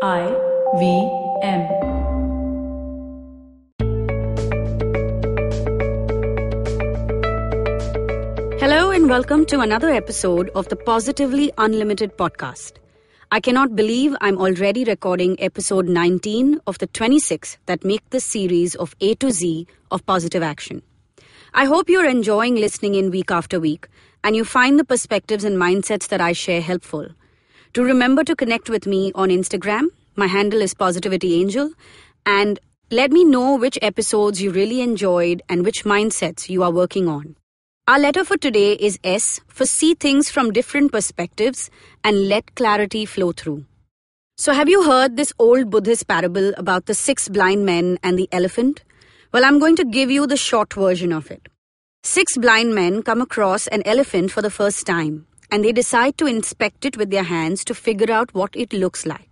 IVM. Hello and welcome to another episode of the Positively Unlimited podcast. I cannot believe I'm already recording episode 19 of the 26 that make this series of A to Z of positive action. I hope you're enjoying listening in week after week and you find the perspectives and mindsets that I share helpful. Do remember to connect with me on Instagram. My handle is Positivity Angel, and let me know which episodes you really enjoyed and which mindsets you are working on. Our letter for today is S for see things from different perspectives and let clarity flow through. So have you heard this old Buddhist parable about the 6 blind men and the elephant? Well, I'm going to give you the short version of it. 6 blind men come across an elephant for the first time, and they decide to inspect it with their hands to figure out what it looks like.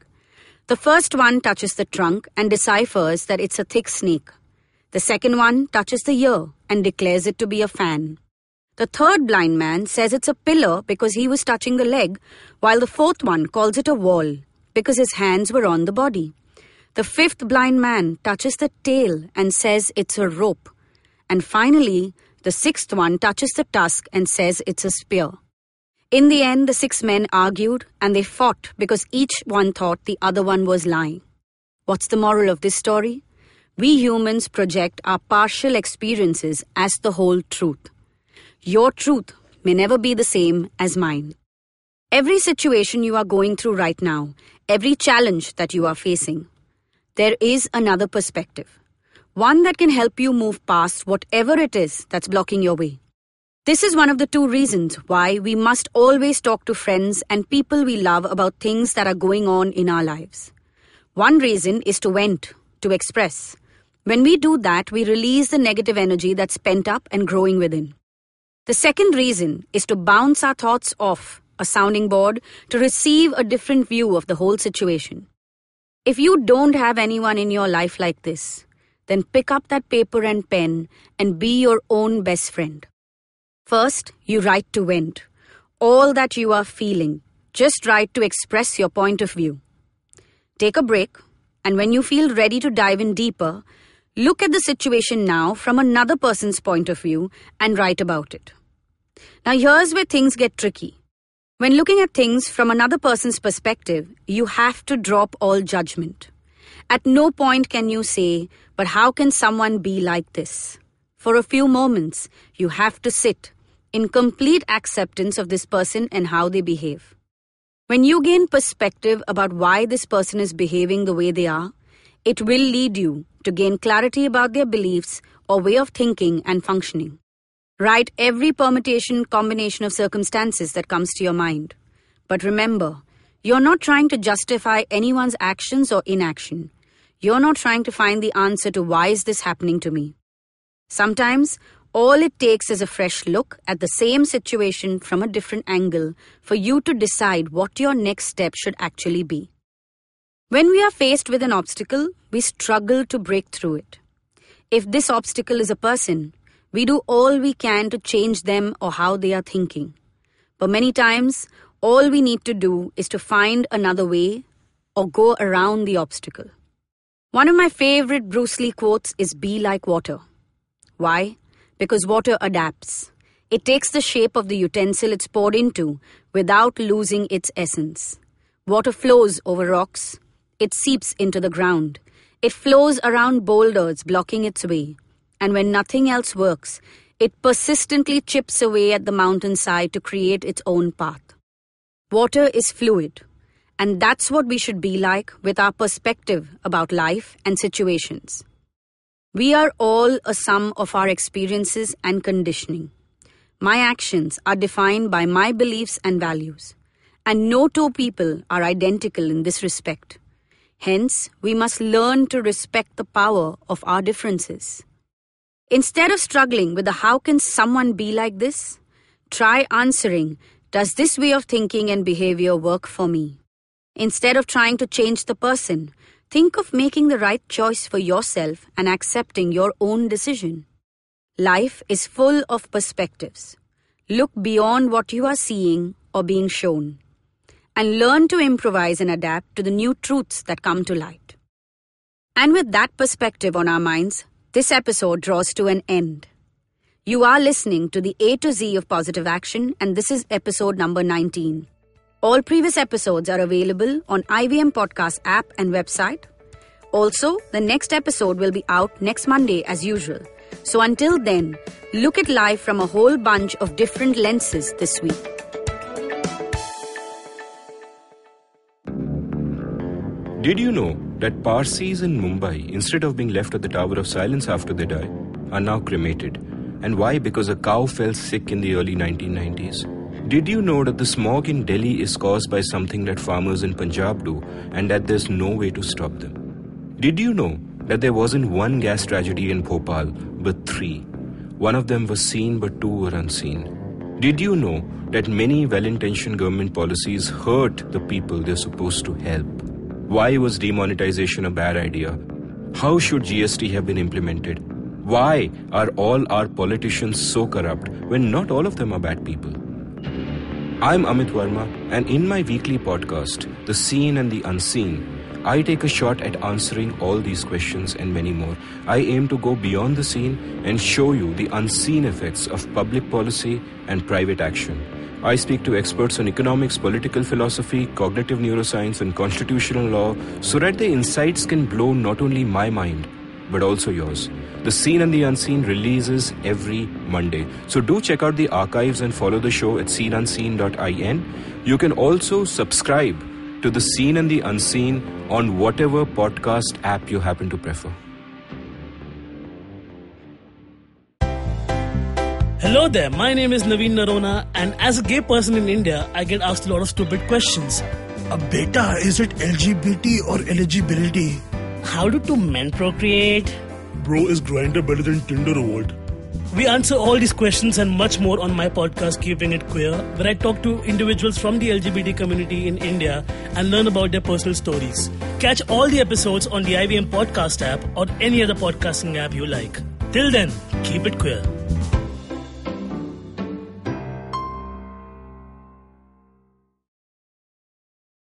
The first one touches the trunk and deciphers that it's a thick snake. The second one touches the ear and declares it to be a fan. The third blind man says it's a pillar because he was touching the leg, while the fourth one calls it a wall because his hands were on the body. The fifth blind man touches the tail and says it's a rope. And finally, the sixth one touches the tusk and says it's a spear. In the end, the 6 men argued and they fought because each one thought the other one was lying. What's the moral of this story? We humans project our partial experiences as the whole truth. Your truth may never be the same as mine. Every situation you are going through right now, every challenge that you are facing, there is another perspective. One that can help you move past whatever it is that's blocking your way. This is one of the 2 reasons why we must always talk to friends and people we love about things that are going on in our lives. One reason is to vent, to express. When we do that, we release the negative energy that's pent up and growing within. The second reason is to bounce our thoughts off a sounding board to receive a different view of the whole situation. If you don't have anyone in your life like this, then pick up that paper and pen and be your own best friend. First, you write to vent. All that you are feeling, just write to express your point of view. Take a break, and when you feel ready to dive in deeper, look at the situation now from another person's point of view and write about it. Now here's where things get tricky. When looking at things from another person's perspective, you have to drop all judgment. At no point can you say, but how can someone be like this? For a few moments, you have to sit in complete acceptance of this person and how they behave. When you gain perspective about why this person is behaving the way they are, it will lead you to gain clarity about their beliefs or way of thinking and functioning. Write every permutation combination of circumstances that comes to your mind. But remember, you're not trying to justify anyone's actions or inaction. You're not trying to find the answer to why is this happening to me. Sometimes, all it takes is a fresh look at the same situation from a different angle for you to decide what your next step should actually be. When we are faced with an obstacle, we struggle to break through it. If this obstacle is a person, we do all we can to change them or how they are thinking. But many times, all we need to do is to find another way or go around the obstacle. One of my favorite Bruce Lee quotes is "Be like water." Why? Because water adapts. It takes the shape of the utensil it's poured into without losing its essence. Water flows over rocks. It seeps into the ground. It flows around boulders, blocking its way. And when nothing else works, it persistently chips away at the mountainside to create its own path. Water is fluid. And that's what we should be like with our perspective about life and situations. We are all a sum of our experiences and conditioning. My actions are defined by my beliefs and values, and no 2 people are identical in this respect. Hence, we must learn to respect the power of our differences. Instead of struggling with the how can someone be like this, try answering, does this way of thinking and behavior work for me? Instead of trying to change the person, think of making the right choice for yourself and accepting your own decision. Life is full of perspectives. Look beyond what you are seeing or being shown. and learn to improvise and adapt to the new truths that come to light. And with that perspective on our minds, this episode draws to an end. You are listening to the A to Z of Positive Action, and this is episode number 19. All previous episodes are available on IVM Podcast app and website. Also, the next episode will be out next Monday as usual. So until then, look at life from a whole bunch of different lenses this week. Did you know that Parsis in Mumbai, instead of being left at the Tower of Silence after they die, are now cremated? And why? Because a cow fell sick in the early 1990s. Did you know that the smog in Delhi is caused by something that farmers in Punjab do and that there's no way to stop them? Did you know that there wasn't one gas tragedy in Bhopal, but 3? One of them was seen, but 2 were unseen. Did you know that many well-intentioned government policies hurt the people they're supposed to help? Why was demonetization a bad idea? How should GST have been implemented? Why are all our politicians so corrupt when not all of them are bad people? I'm Amit Verma, and in my weekly podcast, The Seen and the Unseen, I take a shot at answering all these questions and many more. I aim to go beyond the seen and show you the unseen effects of public policy and private action. I speak to experts on economics, political philosophy, cognitive neuroscience, and constitutional law so that the insights can blow not only my mind, but also yours. The Seen and the Unseen releases every Monday. So do check out the archives and follow the show at seenunseen.in. You can also subscribe to The Seen and the Unseen on whatever podcast app you happen to prefer. Hello there, my name is Naveen Narona, and as a gay person in India, I get asked a lot of stupid questions. Beta, is it LGBT or eligibility? How do 2 men procreate? Bro, is Grindr better than Tinder or what? We answer all these questions and much more on my podcast, Keeping It Queer, where I talk to individuals from the LGBT community in India and learn about their personal stories. Catch all the episodes on the IVM Podcast app or any other podcasting app you like. Till then, keep it queer.